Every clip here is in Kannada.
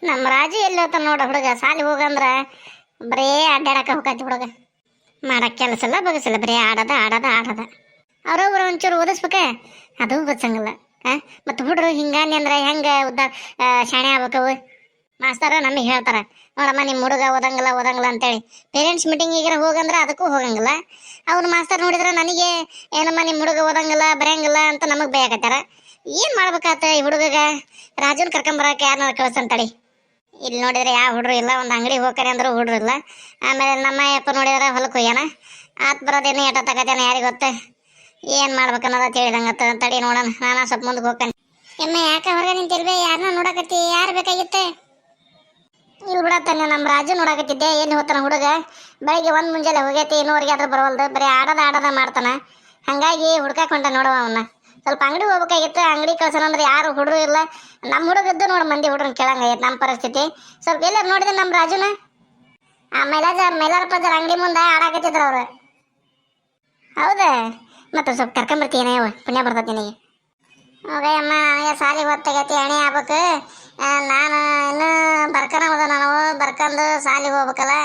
ನಮ್ಮ ರಾಜು ಎಲ್ಲಿ ಹೋಗ್ತಾನ ನೋಡ ಹುಡುಗ ಸಾಲಿ ಹೋಗಂದ್ರ ಬರೇ ಅಡ್ಡಾಡಕ ಹೋಗತಿ ಹುಡುಗ. ಮಾಡಕ್ ಕೆಲಸ ಇಲ್ಲ ಬಗಸಿಲ್ಲ, ಬರೀ ಆಡದ ಆಡದ ಆಡದ. ಅವ್ರೊಬ್ರು ಒಂಚೂರು ಓದಿಸ್ಬೇಕ, ಅದು ಓದ್ಸಂಗಿಲ್ಲ. ಮತ್ತು ಹುಡುಗರು ಹಿಂಗಾನಿ ಅಂದ್ರೆ ಹೆಂಗೆ ಶಾಣೆ ಆಗ್ಬೇಕವು. ಮಾಸ್ತರ ನಮಗೆ ಹೇಳ್ತಾರ, ನೋಡಮ್ಮ ನಿಮ್ಮ ಹುಡುಗ ಓದಂಗಿಲ್ಲ ಓದಂಗಿಲ್ಲ ಅಂತೇಳಿ. ಪೇರೆಂಟ್ಸ್ ಮೀಟಿಂಗಿಗೆ ಹೋಗಂದ್ರೆ ಅದಕ್ಕೂ ಹೋಗಂಗಿಲ್ಲ. ಅವ್ರು ಮಾಸ್ತರ್ ನೋಡಿದ್ರೆ ನನಗೆ ಏನಮ್ಮ ನಿಮ್ಮ ಹುಡುಗ ಓದಂಗಿಲ್ಲ ಬರೆಯಂಗಿಲ್ಲ ಅಂತ ನಮಗೆ ಬೇಯಕತ್ತಾರ. ಏನು ಮಾಡ್ಬೇಕಾತ ಈ ಹುಡುಗಗ? ರಾಜುನ್ ಕರ್ಕೊಂಬರಕ್ಕೆ ಯಾರನ್ನ ಕಳ್ಸಂತಡಿ. ಇಲ್ಲಿ ನೋಡಿದ್ರೆ ಯಾವ ಹುಡ್ರು ಇಲ್ಲ, ಒಂದು ಅಂಗಡಿಗೆ ಹೋಗ್ತಾರೆ ಅಂದ್ರೂ ಹುಡ್ರು ಇಲ್ಲ. ಆಮೇಲೆ ನಮ್ಮ ಅಪ್ಪ ನೋಡಿದ್ರೆ ಹೊಲಕ್ಕೆ ಹೋಗ್ಯಾನ. ಆತ್ ಬರೋದೇನು ಏಟ ತಗತೇನೆ ಯಾರಿಗೆ ಗೊತ್ತೆ. ಏನು ಮಾಡ್ಬೇಕನ್ನೋದ ತಿಳಿದಂಗತ್ತ. ತಡಿ ನೋಡೋಣ, ನಾನು ಸ್ವಲ್ಪ ಮುಂದಕ್ಕೆ ಹೋಗ್ತೇನೆ. ಎಮ್ಮ ಯಾಕೆ ಹೊರಗೆ ನಿಂತಿರ್ಬೇ? ಯಾರನ್ನ ನೋಡಕತ್ತಿ? ಯಾರು ಬೇಕಾಗಿತ್ತೆ? ಇಲ್ಲಿ ಬಿಡತ್ತಾನೆ ನಮ್ಮ ರಾಜು ನೋಡಕತ್ತಿದ್ದೆ. ಎಲ್ಲಿ ಹೋಗ್ತಾನ ಹುಡುಗ? ಬೆಳಿಗ್ಗೆ ಒಂದು ಮುಂಜಾನೆ ಹೋಗೈತಿ, ಇನ್ನೂವರೆಗೆ ಆದ್ರೂ ಬರವಲ್ದು. ಬರೀ ಆಡದ ಆಡದ ಮಾಡ್ತಾನ. ಹಾಗಾಗಿ ಹುಡ್ಕಾಕ್ ಹೊಂಟ ನೋಡುವ ಅವನ್ನ. ಸ್ವಲ್ಪ ಅಂಗಡಿ ಹೋಗ್ಬೇಕಾಗಿತ್ತು, ಅಂಗಡಿ ಕಳ್ಸೋಣ ಅಂದ್ರೆ ಯಾರು ಹುಡುಗರು ಇಲ್ಲ. ನಮ್ಮ ಹುಡುಗದ್ದು ನೋಡಿ ಮಂದಿ ಹುಡುಗನ ಕೇಳಂಗಾಗೈತೆ ನಮ್ಮ ಪರಿಸ್ಥಿತಿ. ಸ್ವಲ್ಪ ಎಲ್ಲರೂ ನೋಡಿದೆ ನಮ್ಮ ರಾಜುನ ಆ ಮೈಲಾರಪ್ಪಜರ್ ಅಂಗಡಿ ಮುಂದೆ ಆಡಾಕತ್ತಿದ್ರು ಅವ್ರು. ಹೌದಾ? ಮತ್ತೆ ಸ್ವಲ್ಪ ಕರ್ಕೊಂಬರ್ತೀನ ಪುಣ್ಯ ಬರ್ತೈತಿ ನಿನಗೆ. ಹೋಗೇ ಅಮ್ಮ, ನನಗೆ ಸಾಲಿಗೆ ಹೊತ್ತಾಗೈತಿ, ಎಣೆ ಆಗ್ಬೇಕು. ನಾನು ಇನ್ನೂ ಬರ್ಕನ ಹೋದ, ನಾನು ಬರ್ಕಂದು ಸಾಲಿಗೆ ಹೋಗ್ಬೇಕಲ್ಲ.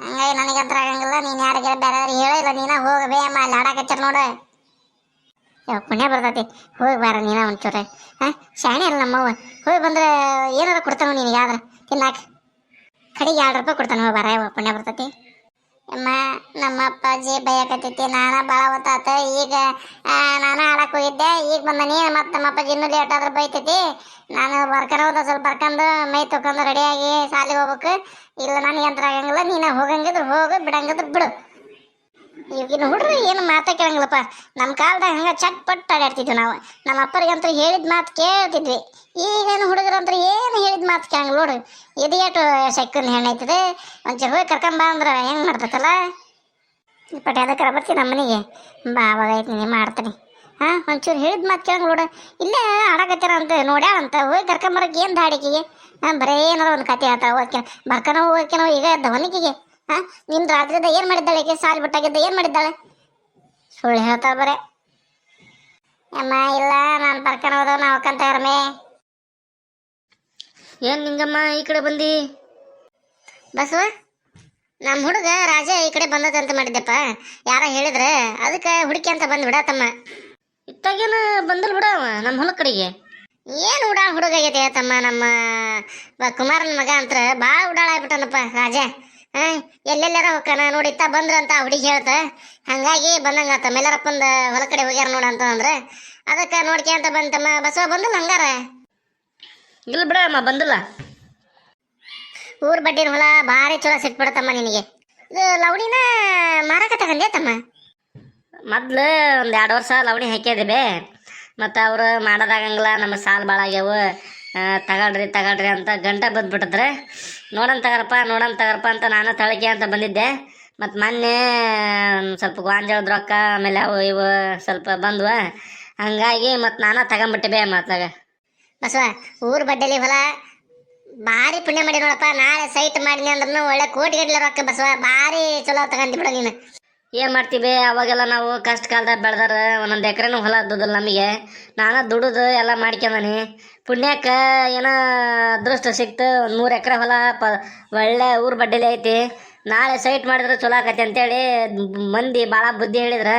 ಹಂಗಾಗಿ ನನಗಂತ್ರ ಆಗಂಗಿಲ್ಲ. ನೀನು ಯಾರಿಗೆ ಬೇರೆ ಹೇಳಿಲ್ಲ, ನೀನ ಹೋಗಬೇ ಅಮ್ಮ, ಅಲ್ಲಿ ಆಡಾಕತ್ತಾರ ನೋಡು. ಪುಣ್ಯ ಬರ್ತೈತಿ, ಹೋಗಿ ಬಾರ ನೀನ ಒಂಚೂರು. ಶಾಣೆ ಅಲ್ಲ ನಮ್ಮವ್ವ. ಹೋಗಿ ಬಂದ್ರೆ ಏನಾರು ಕೊಡ್ತಾನ ನಿನಗೆ ಆದ್ರೆ ತಿನ್ನಾಕ. ಕಡೆಗೆ ₹2 ಕೊಡ್ತಾನೆ, ಹೋಗಿ ಬಾರ. ಪುಣ್ಯ ಬರ್ತೈತಿ. ಅಮ್ಮ ನಮ್ಮ ಅಪ್ಪಾಜಿ ಬೈಯಕತ್ತೈತಿ, ನಾನು ಭಾಳ ಹೊತ್ತಾತ. ಈಗ ನಾನು ಆಡಕ್ಕೆ ಹೋಗಿದ್ದೆ, ಈಗ ಬಂದನಿ. ಮತ್ತು ನಮ್ಮ ಅಪ್ಪಾಜಿ ಇನ್ನೂ ಲೇಟ್ ಆದ್ರೆ ಬೈತೈತಿ. ನಾನು ಬರ್ಕನ ಹೋದ, ಸ್ವಲ್ಪ ಬರ್ಕಂದು ಮೈ ತೊಗೊಂಡು ರೆಡಿಯಾಗಿ ಸಾಲಿಗೆ ಹೋಗ್ಬೇಕು. ಇಲ್ಲ ನನಗೆ ಯಂತ್ರ ಆಗಂಗಿಲ್ಲ. ನೀನು ಹೋಗಂಗಿದ್ರು ಹೋಗು, ಬಿಡಂಗಿದ್ರು ಬಿಡು. ಈಗಿನ ಹುಡ್ರು ಏನು ಮಾತಾ ಕೇಳಂಗಿಲ್ಲಪ್ಪ. ನಮ್ಮ ಕಾಲದಾಗ ಹಂಗೆ ಚಟ್ ಪಟ್ ಆಡಾಡ್ತಿದ್ವಿ ನಾವು. ನಮ್ಮ ಅಪ್ಪರಿಗಂತೂ ಹೇಳಿದ ಮಾತು ಕೇಳ್ತಿದ್ವಿ. ಈಗೇನು ಹುಡುಗರಂತೂ ಏನು ಹೇಳಿದ ಮಾತು ಕೇಳಂಗಿಲ್ಲ ನೋಡು. ಇದು ಏಟು ಸೆಕ್ಕನ್ ಹೆಣ್ಣೈತದೆ. ಒಂಚೂರು ಹೋಗಿ ಕರ್ಕೊಂಬ ಅಂದ್ರೆ ಹೆಂಗೆ ಮಾಡ್ತೈತಲ್ಲ. ಪಟ್ಟಿ ಅದಕ್ಕೆ ಬರ್ತೀನಿ ನಮ್ಮ ಮನೆಗೆ ಬಾ, ಅವಾಗ ಐತಿ ನೀನು ಮಾಡ್ತೀನಿ. ಒಂಚೂರು ಹೇಳಿದ ಮಾತು ಕೇಳಂಗಿಲ್ಲ ನೋಡು. ಇಲ್ಲೇ ಆಡಕತ್ತಾರ ಅಂತ ನೋಡ್ಯಾಳಂತ, ಹೋಗಿ ಕರ್ಕೊಂಬರಕ್ಕೆ ಏನು ದಾಡಿಕೆಗೆ? ಬರೀ ಏನಾರ ಒಂದು ಕತೆ ಹೇಳ್ತಾಳೆ. ಓದ್ಕೆ ಬರ್ಕನೋ ಹೋಗ್ಕನೋ ಈಗ ದವನಿಕೆಗೆ. ನಿನ್ನ ರಾತ್ರಿದ ಏನು ಮಾಡಿದ್ದಾಳೆ? ಈಗ ಸಾಲಿ ಬಿಟ್ಟಾಗಿದ್ದ ಏನು ಮಾಡಿದ್ದಾಳೆ? ಸುಳ್ಳು ಹೇಳ್ತಾಳೆ ಬರೇ. ಅಮ್ಮ ಇಲ್ಲ, ನಾನು ಬರ್ಕನ ಹೋದವ್ ನಾವು ಕಂತ ರಮೇ. ಏನು ನಿಂಗಮ್ಮ ಈ ಕಡೆ ಬಂದಿ? ಬಸವ, ನಮ್ಮ ಹುಡುಗ ರಾಜ ಈ ಕಡೆ ಬಂದದಂತ ಮಾಡಿದ್ದೆಪ್ಪ. ಯಾರ ಹೇಳಿದ್ರೆ ಅದಕ್ಕೆ ಹುಡುಕಿ ಅಂತ ಬಂದು ಬಿಡತ್ತಮ್ಮ. ಇತ್ತಾಗೇನು ಬಂದಲ್ ಬಿಡವ ನಮ್ಮ ಹೊಲ ಕಡೆಗೆ. ಏನು ಹುಡುಗ ಆಗೈತೆ ತಮ್ಮ. ನಮ್ಮ ಕುಮಾರನ ಮಗ ಅಂತ ಭಾಳ ಉಡಾಳ ಆಗ್ಬಿಟ್ಟನಪ್ಪ ರಾಜ. ಎಲ್ಲೆಲ್ಲಾರ ಹೋಗ್ತಾನ ನೋಡಿ, ಇತ್ತ ಬಂದ್ರಂತ ಹುಡುಗಿ ಹೇಳ್ತ. ಹಂಗಾಗಿ ಬಂದಂಗಾತ. ಮೇಲಾರಪ್ಪಂದ ಹೊಲ ಕಡೆ ಹೋಗ್ಯಾರ ನೋಡ ಅಂತ ಅಂದ್ರೆ ಅದಕ್ಕೆ ನೋಡ್ಕೆ ಅಂತ ಬಂತಮ್ಮ. ಬಸವ ಬಂದಿಲ್ಲ ಹಂಗಾರ? ಇಲ್ಲ ಬಿಡಮ್ಮ, ಬಂದಿಲ್ಲ. ಊರ್ ಬಡ್ಡಿನ ಹೊಲ ಭಾರಿ ಚಲೋ ಸಿಕ್ಬಿಡತಮ್ಮ ನಿನಗೆ. ಇದು ಲವಣಿನ ಮಾರಕ ತಗಂದೆ ತಮ್ಮ? ಮೊದ್ಲು ಒಂದು 2 ವರ್ಷ ಲವಣಿ ಹಾಕ್ಯದಿವೆ. ಮತ್ತು ಅವರು ಮಾಡೋದಾಗಂಗಿಲ್ಲ, ನಮ್ಮ ಸಾಲ ಭಾಳ ಆಗ್ಯಾವು, ತಗೊಳ್ರಿ ಅಂತ ಗಂಟೆ ಬದ್ಬಿಟ್ಟಿದ್ರೆ ನೋಡೋಣ ತಗರಪ್ಪ ಅಂತ ನಾನು ತಳಕೆ ಅಂತ ಬಂದಿದ್ದೆ. ಮತ್ತು ಮೊನ್ನೆ ಸ್ವಲ್ಪ ಗಾಂಜಾಳದ ರೊಕ್ಕ ಆಮೇಲೆ ಅವು ಇವು ಸ್ವಲ್ಪ ಬಂದ್ವ. ಹಂಗಾಗಿ ಮತ್ತು ನಾನು ತಗೊಂಬಿಟ್ಟೆ ಮತ್ತಾಗ. ಬಸವ, ಊರ್ ಬಡ್ಡೆಲಿ ಹೊಲ ಭಾರಿ ಪುಣ್ಯ ಮಾಡಿ ನೋಡಪ್ಪ. ನಾಳೆ ಸೈಟ್ ಮಾಡಿನಿ ಅಂದ್ರೂ ಒಳ್ಳೆ ಕೋಟಿಗಟ್ಟಲೆ ರೊಕ್ಕ ಬಸವ. ಭಾರಿ ಚಲೋ ತಗೊಂಡಿ ಬಿಡ ನೀನು. ಏನು ಮಾಡ್ತೀವಿ, ಅವಾಗೆಲ್ಲ ನಾವು ಕಷ್ಟ ಕಾಲದಾಗ ಬೆಳೆದಾರ. ಒಂದೊಂದು ಎಕರೆನೂ ಹೊಲ ದುಡ್ದಲ್ಲ ನಮಗೆ. ನಾನು ದುಡಿದು ಎಲ್ಲ ಮಾಡ್ಕೊಂಡನಿ. ಪುಣ್ಯಕ್ಕೆ ಏನೋ ಅದೃಷ್ಟ ಸಿಕ್ತು. 3 ಎಕರೆ ಹೊಲ ಒಳ್ಳೆ ಊರು ಬಡ್ಡೆಲಿ ಐತಿ. ನಾಳೆ ಸೈಟ್ ಮಾಡಿದ್ರೆ ಚಲೋ ಆಕತಿ ಅಂತೇಳಿ ಮಂದಿ ಭಾಳ ಬುದ್ಧಿ ಹೇಳಿದ್ರೆ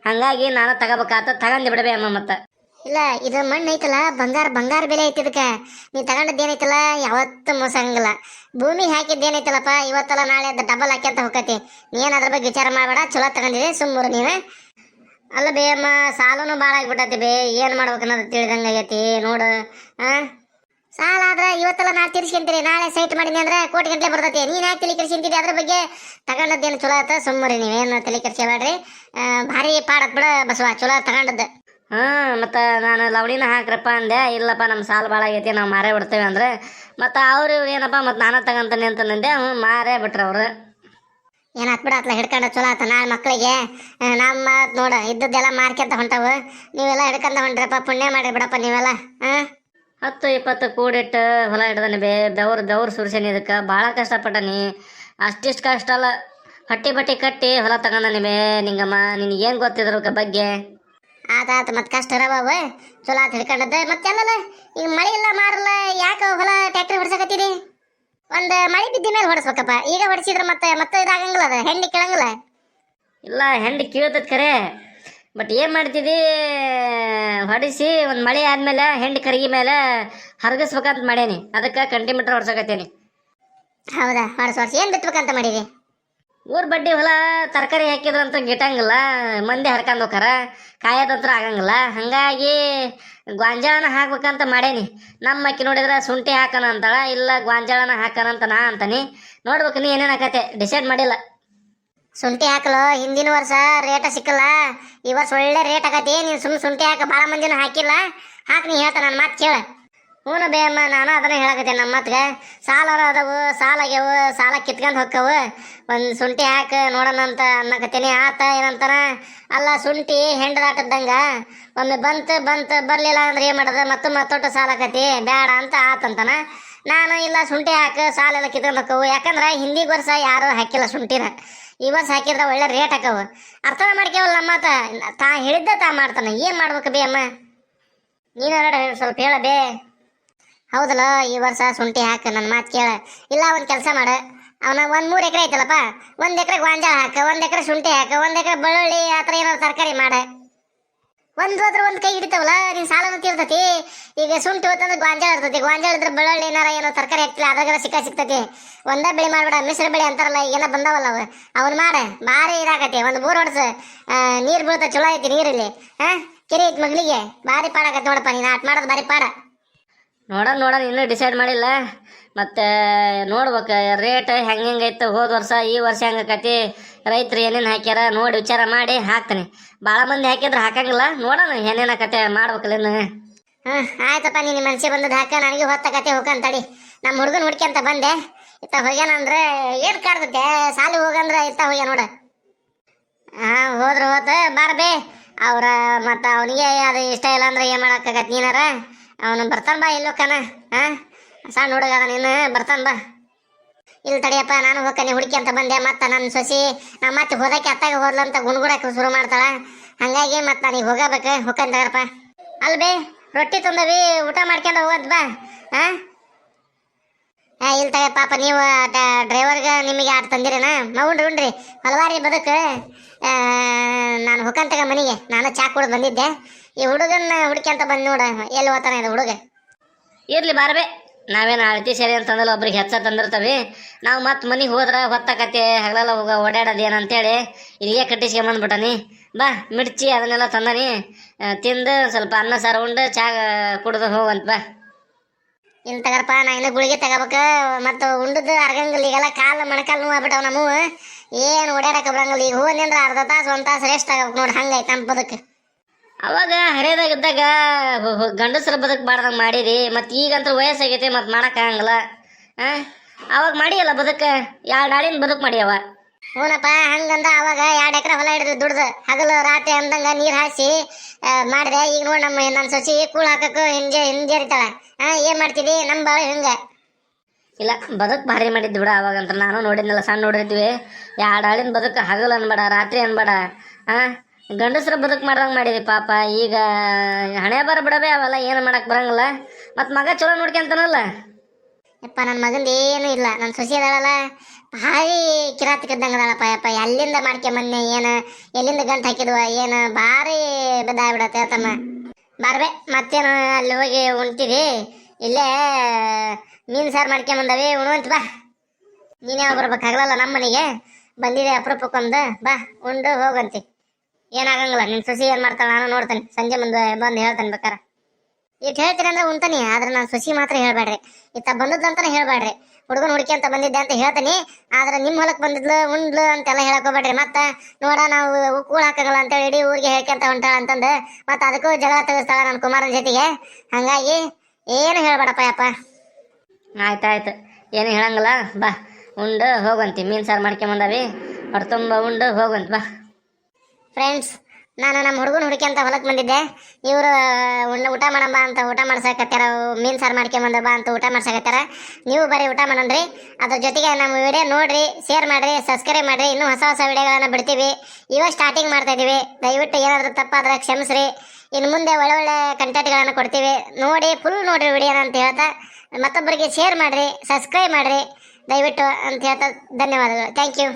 ಹಾಗಾಗಿ ನಾನು ತಗೊಂಡು ಬಿಡಬೇ ಅಮ್ಮ. ಮತ್ತು ಇಲ್ಲ, ಇದು ಮಣ್ಣು ಐತಲ್ಲ, ಬಂಗಾರ ಬೆಲೆ ಐತಿ ಇದಕ್ಕೆ. ನೀ ತಗೊಂಡದ್ದೇನೈತಲ್ಲ ಯಾವತ್ತೂ ಮೋಸ ಆಗಂಗಿಲ್ಲ. ಭೂಮಿ ಹಾಕಿದ್ದೇನೈತಲ್ಲಪ್ಪ, ಇವತ್ತಲ್ಲ ನಾಳೆ ಡಬಲ್ ಹಾಕ್ಯಂತ ಹೋಗತಿ. ನೀನು ಅದ್ರ ಬಗ್ಗೆ ವಿಚಾರ ಮಾಡಬೇಡ, ಚಲೋ ತಗೊಂಡಿದೆ ಸುಮ್ಮರು ನೀನು. ಅಲ್ಲ ಬೇ ಅಮ್ಮ, ಸಾಲನು ಭಾಳ ಆಗಿಬಿಟ್ಟತಿ ಬೇ. ಏನು ಮಾಡ್ಬೇಕು ಅನ್ನೋದು ತಿಳಿದಂಗೆ ಆಗೈತಿ ನೋಡು. ಸಾಲ ಆದ್ರೆ ಇವತ್ತೆಲ್ಲ ನಾಳೆ ತೀರ್ಸ್ಕೊಂತೀರಿ. ನಾಳೆ ಸೈಟ್ ಮಾಡಿನಿ ಅಂದ್ರೆ ಕೋಟಿ ಗಂಟೆ ಬರ್ತೈತಿ. ನೀನು ಯಾಕೆ ತಲೆ ಕೆಡ್ಸಿಂತೀರಿ? ಅದ್ರ ಬಗ್ಗೆ ತಗೊಂಡದ್ದೇನು ಚಲೋ ಆಯ್ತು ಸುಮ್ಮರಿ. ನೀವೇನು ತಲೆ ಕೆಡ್ಸ್ಕೊಬೇಡ್ರಿ. ಭಾರಿ ಪಾಡತ್ ಬಿಡ ಬಸವ, ಚಲೋ ತಗೊಂಡದ್ದು. ಮತ್ತು ನಾನು ಲವಣಿನ ಹಾಕ್ರಪ್ಪ ಅಂದೆ. ಇಲ್ಲಪ್ಪ ನಮ್ಮ ಸಾಲ ಭಾಳ ಆಗೈತಿ, ನಾವು ಮಾರೇ ಬಿಡ್ತೇವೆ ಅಂದರೆ ಮತ್ತು ಅವ್ರು ಏನಪ್ಪ ಮತ್ತು ನಾನು ತಗೊಂತಾನೆ ಅಂತಂದೆ. ಮಾರೇ ಬಿಟ್ರು ಅವರು. ಏನಾತ್ ಬಿಡ ಅತ್ಲ ಹಿಡ್ಕೊಂಡ ಚಲೋ ಆತ. ನಾಳೆ ಮಕ್ಕಳಿಗೆ ನಮ್ಮ ನೋಡ ಇದ್ದದ್ದೆಲ್ಲ ಮಾರ್ಕೊಂತ ಹೊಂಟವು. ನೀವೆಲ್ಲ ಹಿಡ್ಕೊಂಡ ಹೊಂಟ್ರಪ್ಪ, ಪುಣ್ಯ ಮಾಡಿ ಬಿಡಪ್ಪ ನೀವೆಲ್ಲ. 10-20 ಕೂಡಿಟ್ಟು ಹೊಲ ಹಿಡ್ದಾನೆ ಬೆವರು ಸುರಿಸೇನಿ. ಇದಕ್ಕೆ ಭಾಳ ಕಷ್ಟಪಟ್ಟನಿ. ಅಷ್ಟಿಷ್ಟು ಕಷ್ಟ ಅಲ್ಲ, ಬಟ್ಟೆ ಕಟ್ಟಿ ಹೊಲ ತಗೊಂಡನಿ ಬೇ ನಿಂಗಮ್ಮ. ನಿನಗೇನು ಗೊತ್ತಿದ್ರ ಬಗ್ಗೆ? ಆತ ಮತ್ತೆ ಕಷ್ಟ ಇರವ ಚಲೋ ಆತ ಹಿಡ್ಕೊಂಡದ್ದು. ಮತ್ತೆಲ್ಲ ಈಗ ಮಳೆ ಇಲ್ಲ ಮಾರಲ್ಲ, ಯಾಕೆ ಹೊಲ ಟ್ಯಾಕ್ಟ್ರಿ ಹೊಡ್ಸಕ ಮಾಡಕತ್ತೀರಿ? ಒಂದು ಮಳೆ ಬಿದ್ದ ಮೇಲೆ ಹೊಡಿಸ್ಬೇಕಪ್ಪ. ಈಗ ಹೊಡಿಸಿದ್ರೆ ಮತ್ತೆ ಇದಾಗಂಗಿಲ್ಲ, ಅದು ಹೆಂಡಿ ಕೇಳಂಗಿಲ್ಲ. ಇಲ್ಲ ಹೆಂಡಿ ಕೀಳ್ತೈತೆ ಖರೆ, ಬಟ್ ಏನು ಮಾಡ್ತಿದ್ದಿ, ಹೊಡಿಸಿ ಒಂದು ಮಳೆ ಆದ್ಮೇಲೆ ಹೆಂಡಿ ಕರಗಿ ಮೇಲೆ ಹರಗಿಸ್ಬೇಕಂತ ಮಾಡೇನಿ. ಅದಕ್ಕೆ ಕಂಟಿಮೀಟ್ರ್ ಹೊಡ್ಸಕತ್ತೇನಿ. ಹೌದಾ? ಹೊಡ್ಸಿ ಏನು ಬಿತ್ಬೇಕಂತ ಮಾಡಿರಿ? ಊರ್ ಬಡ್ಡಿ ಹೊಲ ತರಕಾರಿ ಹಾಕಿದ್ರಂತೂ ಗಿಟ್ಟಂಗಿಲ್ಲ, ಮಂದಿ ಹರ್ಕೊಂಡು ಹೋಕಾರ, ಕಾಯೋದಂತ್ರ ಆಗಂಗಿಲ್ಲ. ಹಾಗಾಗಿ ಗೋಂಜಾಳನ ಹಾಕ್ಬೇಕಂತ ಮಾಡೇನಿ. ನಮ್ಮ ಅಕ್ಕಿ ನೋಡಿದ್ರೆ ಶುಂಠಿ ಹಾಕೋಣ ಅಂತಾಳ, ಇಲ್ಲ ಗೋಂಜಾಳನ ಹಾಕೋಣ ಅಂತ ನಾ ಅಂತಾನೆ. ನೋಡ್ಬೇಕು, ನೀ ಏನೇನು ಹಾಕತ್ತೆ ಡಿಸೈಡ್ ಮಾಡಿಲ್ಲ. ಶುಂಠಿ ಹಾಕಲು ಹಿಂದಿನ ವರ್ಷ ರೇಟ ಸಿಕ್ಕಲ್ಲ, ಈ ವರ್ಷ ಒಳ್ಳೆ ರೇಟ್ ಆಗತಿ. ನೀನು ಶುಂಠಿ ಹಾಕ, ಭಾಳ ಮಂದಿನೂ ಹಾಕಿಲ್ಲ. ಹಾಕಿ ನೀ ಹೇಳ್ತಾ ನನ್ನ ಮಾತು ಕೇಳ. ಹ್ಞೂ ಬೇಯಮ್ಮ, ನಾನು ಅದನ್ನ ಹೇಳಕತ್ತೇನೆ. ನಮ್ಮ ಮಾತಿಗೆ ಸಾಲ ಅದಾವು, ಸಾಲ ಆಗ್ಯಾವು, ಸಾಲ ಕಿತ್ಕೊಂಡು ಹೊಕ್ಕವು. ಒಂದು ಶುಂಠಿ ಹಾಕಿ ನೋಡೋಣ ಅಂತ ಅನ್ನಕತ್ತೇನಿ. ಆತ ಏನಂತಾನ, ಅಲ್ಲ ಶುಂಠಿ ಹೆಂಡದಾಟದ್ದಂಗ ಒಮ್ಮೆ ಬಂತು ಬರಲಿಲ್ಲ ಅಂದ್ರೆ ಏನು ಮಾಡೋದು, ಮತ್ತೊಟ್ಟು ಸಾಲ ಆಕತಿ, ಬೇಡ ಅಂತ ಆತಂತಾನ. ನಾನು ಇಲ್ಲ ಶುಂಠಿ ಹಾಕಿ ಸಾಲ ಎಲ್ಲ ಕಿತ್ಕೊಂಡು ಹೊಕ್ಕವು. ಯಾಕಂದ್ರೆ ಹಿಂದಿಗೆ ವರ್ಷ ಯಾರು ಹಾಕಿಲ್ಲ ಶುಂಠಿನ, ಈ ವರ್ಷ ಹಾಕಿದ್ರೆ ಒಳ್ಳೆ ರೇಟ್ ಹಾಕವು. ಅರ್ಥ ಮಾಡ್ಕೇವಲ್ಲ ನಮ್ಮ ಮಾತ. ತಾ ಹೇಳಿದ್ದ ತಾ ಮಾಡ್ತಾನೆ. ಏನು ಮಾಡ್ಬೇಕು ಬೇ ಅಮ್ಮ, ನೀನಾರ ಸ್ವಲ್ಪ ಹೇಳ ಬೇ. ಹೌದಲ್ಲ, ಈ ವರ್ಷ ಶುಂಠಿ ಹಾಕ, ನನ್ನ ಮಾತು ಕೇಳ. ಇಲ್ಲ ಒಂದು ಕೆಲಸ ಮಾಡ, ಅವನ ಒಂದು 3 ಎಕರೆ ಐತಲ್ಲಪ್ಪ, 1 ಎಕರೆ ಗೋಂಜಾಳ ಹಾಕ, 1 ಎಕರೆ ಶುಂಠಿ ಹಾಕ, 1 ಎಕರೆ ಬೆಳ್ಳುಳ್ಳಿ ಆ ಥರ ಏನಾದ್ರು ತರಕಾರಿ ಮಾಡ. ಒಂದು ಕೈ ಹಿಡಿತಾವಲ್ಲ, ನೀನು ಸಾಲನು ತೀರ್ತತಿ. ಈಗ ಶುಂಠಿ ಹೊತ್ತಂದ್ರೆ ಗೋಂಜಾಳ ಇರ್ತೈತಿ, ಗೋಂಜಾಳ ಇದ್ರೆ ಬೆಳ್ಳುಳ್ಳಿ ಏನಾರ ಏನೋ ತರಕಾರಿ ಹಾಕ್ತಿಲ್ಲ, ಅದ್ರಾಗ ಸಿಗ್ತೈತಿ. ಒಂದೇ ಬೆಳೆ ಮಾಡ್ಬೇಡ, ಮಿಶ್ರ ಬೆಳೆ ಅಂತಾರಲ್ಲ, ಈಗೆಲ್ಲ ಬಂದಾವಲ್ಲ ಅವು, ಅವನು ಮಾಡ. ಭಾರಿ ಇದಾಕತಿ. ಒಂದು ಬೋರ್ ಹೊಡ್ಸ, ನೀರು ಬೀಳ್ತ, ಚಲೋ ಐತಿ ನೀರಲ್ಲಿ. ಕೆರೆ ಐತಿ ಮಗಳಿಗೆ, ಭಾರಿ ಪಾಡಾಕತಿ ನೋಡಪ್ಪ. ನೀನು ಆಟ ಮಾಡೋದು ಭಾರಿ ಪಾಡ. ನೋಡೋಣ ಇನ್ನೂ ಡಿಸೈಡ್ ಮಾಡಿಲ್ಲ. ಮತ್ತು ನೋಡ್ಬೇಕು ರೇಟ್ ಹೆಂಗೈತೆ, ಹೋದ ವರ್ಷ ಈ ವರ್ಷ ಹೆಂಗಾಕತಿ, ರೈತರು ಏನೇನು ಹಾಕ್ಯಾರ ನೋಡಿ ವಿಚಾರ ಮಾಡಿ ಹಾಕ್ತಾನೆ. ಭಾಳ ಮಂದಿ ಹಾಕಿದ್ರೆ ಹಾಕಂಗಿಲ್ಲ, ನೋಡೋಣ ಏನೇನು ಆಕತೆ ಮಾಡ್ಬೇಕಲ್ಲ ಇನ್ನು. ಆಯ್ತಪ್ಪ, ನೀನು ಮನ್ಸಿಗೆ ಬಂದದ್ದು ಹಾಕ, ನನಗೆ ಹೊತ್ತಕತೆ ಹೋಗಂತಡಿ. ನಮ್ಮ ಹುಡುಗನ ಹುಡ್ಕ್ಯಂತ ಬಂದೆ, ಇತ್ತ ಹೋಗ್ಯಾನಂದ್ರೆ ಏನು ಕಾಡ್ತೈತೆ, ಸಾಲಿ ಹೋಗಂದ್ರೆ ಇತ್ತ ಹೋಗ್ಯ ನೋಡ. ಹೋದ್ರೆ ಬಾರಬೇ ಅವ್ರ. ಮತ್ತು ಅವನಿಗೆ ಅದು ಇಷ್ಟ ಇಲ್ಲ ಅಂದ್ರೆ ಏನು ಮಾಡೋಕ್ಕಾಗತ್ತೆ, ನೀನಾರ ಅವನು ಬರ್ತಾನ ಬಾ. ಎಲ್ಲೋಕ್ಕನ ಸಣ್ಣ ಹುಡುಗ ಅದ, ನೀನು ಬರ್ತಾನ ಬಾ. ಇಲ್ಲಿ ತಡಿಯಪ್ಪ, ನಾನು ಹೋಗ್ತಾನೆ ಹುಡುಕಿ ಅಂತ ಬಂದೆ. ಮತ್ತು ನನ್ನ ಸೊಸಿ ನಮ್ಮ ಮತ್ತೆ ಹೋದಕ್ಕೆ ಅತ್ತಾಗ ಹೋದ್ಲಂತ ಗುಣಗುಡಕ್ಕೆ ಶುರು ಮಾಡ್ತಾಳ. ಹಾಗಾಗಿ ಮತ್ತು ನನಗೆ ಹೋಗಬೇಕು, ಹೋಗ್ಕಂತಾರಪ್ಪ. ಅಲ್ಬೇ ರೊಟ್ಟಿ ತಂದವಿ, ಊಟ ಮಾಡ್ಕೊಂಡು ಹೋಗೋದು ಬಾ. ಇಲ್ಲಿ ತಗ ಪಾಪ, ನೀವು ಡ್ರೈವರ್ಗೆ ನಿಮಗೆ ಆಟ ತಂದಿರೇನ? ಉಣ್ರಿ ಹಲವಾರಿ ಬದುಕು. ನಾನು ಹೋಗಂತಾಗ ಮನೆಗೆ ನಾನು ಚಾ ಕುಡ್ದು ಬಂದಿದ್ದೆ. ಈ ಹುಡುಗನ್ನ ಹುಡುಕ್ಯಂತ ಬಂದು ನೋಡ, ಎಲ್ಲಿ ಹೋಗ್ತಾನೆ ಇದು ಹುಡುಗ. ಇರ್ಲಿ ಬಾರಬೇ, ನಾವೇನು ಅಳತಿ ಸರಿ ಅಂತಂದ್ರೆ ಒಬ್ರಿಗೆ ಹೆಚ್ಚ ತಂದಿರ್ತವೆ. ನಾವು ಮತ್ತೆ ಮನೆಗೆ ಹೋದ್ರೆ ಹೊತ್ತಕತ್ತೆ, ಹಗಲೆಲ್ಲ ಓಡಾಡೋದು ಏನಂತೇಳಿ ಇಲ್ಲಿಗೆ ಕಟ್ಟಿಸ್ಕೊಂಬಂದ್ಬಿಟ್ಟನಿ. ಬಾ ಮಿರ್ಚಿ ಅದನ್ನೆಲ್ಲ ತಂದನಿ, ತಿಂದು ಸ್ವಲ್ಪ ಅನ್ನ ಸಾರು ಉಂಡು ಚಾ ಕುಡ್ದು ಹೋಗಂತ ಬಾ. ಇಲ್ಲಿ ತಗರಪ್ಪ, ನಾ ಇನ್ನೂ ಗುಳಿಗೆ ತಗೋಬೇಕು. ಮತ್ತು ಉಂಡದ್ದು ಅರ್ಗಂಗಿಲ್ಲ, ಈಗೆಲ್ಲ ಕಾಲು ಮೊಣಕಾಲು ನೋವು ಆಗ್ಬಿಟ್ಟವು ನಮ್ಮವು. ಏನು ಓಡಾಡಕ್ಕೆ ಬರಂಗಿಲ್ಲ. ಈಗ ಹೋಗಿ ಅಂದ್ರೆ ಅರ್ಧ ತಾಸು 1 ತಾಸು ರೆಸ್ಟ್ ಆಗಬೇಕು ನೋಡಿ, ಹಂಗೈತೆ ನಮ್ಮ ಬದುಕು. ಅವಾಗ ಹರಿಯದಾಗಿದ್ದಾಗ ಗಂಡಸ್ರ ಬದುಕಬಾರ್ದಂಗೆ ಮಾಡಿರಿ. ಮತ್ತು ಈಗಂತೂ ವಯಸ್ಸಾಗೈತೆ, ಮತ್ತು ಮಾಡೋಕ್ಕಾಗಂಗಿಲ್ಲ. ಅವಾಗ ಮಾಡಿಯಲ್ಲ ಬದುಕು, 2 ನಾಳಿನ ಬದುಕು ಮಾಡ್ಯವ. ಹ್ಞೂನಪ್ಪ, ಹಂಗಂದ ಅವಾಗ 2 ಎಕರೆ ಹೊಲ ಹಿಡಿದು ದುಡ್ದು ಹಗಲು ರಾತ್ರಿ ಅಂದಂಗ ನೀರು ಹಾಯಿಸಿ ಮಾಡಿದೆ. ಈಗ ನೋಡಿ ನನ್ನ ಸೊಸಿ ಕೂಳು ಹಾಕಕ್ಕೆ ಹಿಂಜರಿತಾಳೆ. ಏನು ಮಾಡ್ತೀವಿ, ನಮ್ಮ ಬಾಳೆ ಹಿಂಗೆ. ಇಲ್ಲ ಬದುಕು ಭಾರಿ ಮಾಡಿದ್ದು ಬಿಡ. ಅವಾಗಂತ ನಾನು ನೋಡಿದ್ನಲ್ಲ, ಸಣ್ಣ ನೋಡಿದ್ವಿ. 2 ನಾಳಿನ ಬದುಕು, ಹಗಲು ಅನ್ಬೇಡ ರಾತ್ರಿ ಅನ್ಬೇಡ, ಗಂಡಸ್ರ ಬದುಕು ಮಾಡ್ದಂಗೆ ಮಾಡಿದ್ವಿ ಪಾಪ. ಈಗ ಹಣೆ ಬರ ಬಿಡಬೇ ಅವೆಲ್ಲ, ಏನು ಮಾಡಕ್ಕೆ ಬರಂಗಿಲ್ಲ. ಮತ್ತು ಮಗ ಚಲೋ ನೋಡ್ಕೊಂತಾನಲ್ಲ. ಯಪ್ಪ, ನನ್ನ ಮಗಂದು ಏನೂ ಇಲ್ಲ. ನನ್ನ ಸೊಸಿ ಅದಾಳಲ್ಲ, ಭಾರಿ ಕಿರಾತಕ್ಕಿದ್ದಂಗೆ ಅದಾಳಪ್ಪ. ಯಪ್ಪ, ಎಲ್ಲಿಂದ ಮಾಡ್ಕೊಂಬನ್ನಿ, ಏನು ಎಲ್ಲಿಂದ ಗಂಟು ಹಾಕಿದ್ವ, ಏನು ಭಾರಿ ಬಿದ್ದಾಗ್ಬಿಡತ್ತೆ ತಮ್ಮ. ಬಾರ್ಬೆ, ಮತ್ತೇನು ಅಲ್ಲಿ ಹೋಗಿ ಉಣ್ತೀರಿ, ಇಲ್ಲೇ ಮೀನು ಸಾರು ಮಾಡ್ಕೊಂಬಂದವಿ, ಉಣುವಂತ ಬಾ. ನೀನೇ ಬರ್ಬೇಕು, ಆಗಲ್ಲ ನಮ್ಮ ಮನೆಗೆ ಬಂದಿದೆ ಅಪರೂಪಕ್ಕೊಂದು. ಬಾ ಉಂಡು ಹೋಗಂತಿ, ಏನಾಗಂಗಿಲ್ಲ. ನಿನ್ನ ಸೊಸಿ ಏನು ಮಾಡ್ತಾಳೆ ನಾನು ನೋಡ್ತೇನೆ, ಸಂಜೆ ಮುಂದೆ ಬಂದು ಹೇಳ್ತೇನೆ ಬೇಕಾರೆ. ಇಟ್ಟು ಹೇಳ್ತೀನಿ ಅಂದ್ರೆ ಉಣ್ತಾನೆ, ಆದ್ರೆ ನಾನು ಸೊಸಿ ಮಾತ್ರ ಹೇಳ್ಬೇಡ್ರಿ. ಇತ್ತ ಬಂದದ್ದಂತಾನೆ ಹೇಳ್ಬೇಡ್ರಿ. ಹುಡುಗನ ಹುಡುಕಿ ಅಂತ ಬಂದಿದ್ದೆ ಅಂತ ಹೇಳ್ತೀನಿ, ಆದ್ರೆ ನಿಮ್ಮ ಹೊಲಕ್ಕೆ ಬಂದಿದ್ಲು ಉಂಡ್ಲು ಅಂತೆಲ್ಲ ಹೇಳಕ್ ಹೋಗ್ಬೇಡ್ರಿ. ಮತ್ತೆ ನೋಡ ನಾವು ಕೂಳು ಹಾಕಂಗಿಲ್ಲ ಅಂತೇಳಿ ಇಡೀ ಊರಿಗೆ ಹೇಳ್ಕೊಂತ ಹೊಂಟಾಳ ಅಂತಂದು ಮತ್ತೆ ಅದಕ್ಕೂ ಜಗಳ ತೆಗಿಸ್ತಾಳ ನನ್ನ ಕುಮಾರನ ಜೊತೆಗೆ. ಹಾಗಾಗಿ ಏನು ಹೇಳ್ಬೇಡಪ್ಪ ಯಪ್ಪ. ಆಯ್ತಾಯ್ತು, ಏನು ಹೇಳಂಗಿಲ್ಲ. ಬಾ ಉಂಡು ಹೋಗಂತಿ, ಮೀನು ಸಾರು ಮಾಡ್ಕೊಂಬಂದವಿ, ಹೊಟ್ಟೆ ತುಂಬ ಉಂಡು ಹೋಗಂತ ಬಾ. ಫ್ರೆಂಡ್ಸ್, ನಾನು ನಮ್ಮ ಹುಡುಗನ ಹುಡುಕಿ ಹೊಲಕ್ಕೆ ಬಂದಿದ್ದೆ. ಇವರು ಊಟ ಮಾಡಂಬ ಅಂತ ಊಟ ಮಾಡ್ಸಕತ್ತಾರ, ಮೀನು ಸಾರು ಮಾಡ್ಕೊಂಬಂದ ಬಾ ಅಂತ ಊಟ ಮಾಡ್ಸಕತ್ತಾರ. ನೀವು ಬರೀ ಊಟ ಮಾಡೋಣ್ರಿ. ಅದ್ರ ಜೊತೆಗೆ ನಮ್ಮ ವಿಡಿಯೋ ನೋಡ್ರಿ, ಶೇರ್ ಮಾಡಿರಿ, ಸಬ್ಸ್ಕ್ರೈಬ್ ಮಾಡಿರಿ. ಇನ್ನೂ ಹೊಸ ವಿಡಿಯೋಗಳನ್ನ ಬಿಡ್ತೀವಿ. ಇವಾಗ ಸ್ಟಾರ್ಟಿಂಗ್ ಮಾಡ್ತಾ ಇದ್ದೀವಿ, ದಯವಿಟ್ಟು ಏನಾದರೂ ತಪ್ಪಾದ್ರೆ ಕ್ಷಮಿಸ್ರಿ. ಇನ್ನು ಮುಂದೆ ಒಳ್ಳೆ ಕಂಟೆಂಟ್ಗಳನ್ನು ಕೊಡ್ತೀವಿ. ನೋಡಿ ಫುಲ್ ನೋಡ್ರಿ ವಿಡಿಯೋನ ಅಂತ ಹೇಳ್ತಾ ಮತ್ತೊಬ್ಬರಿಗೆ ಶೇರ್ ಮಾಡಿರಿ, ಸಬ್ಸ್ಕ್ರೈಬ್ ಮಾಡಿರಿ ದಯವಿಟ್ಟು ಅಂತ ಹೇಳ್ತಾ ಧನ್ಯವಾದಗಳು. Thank you.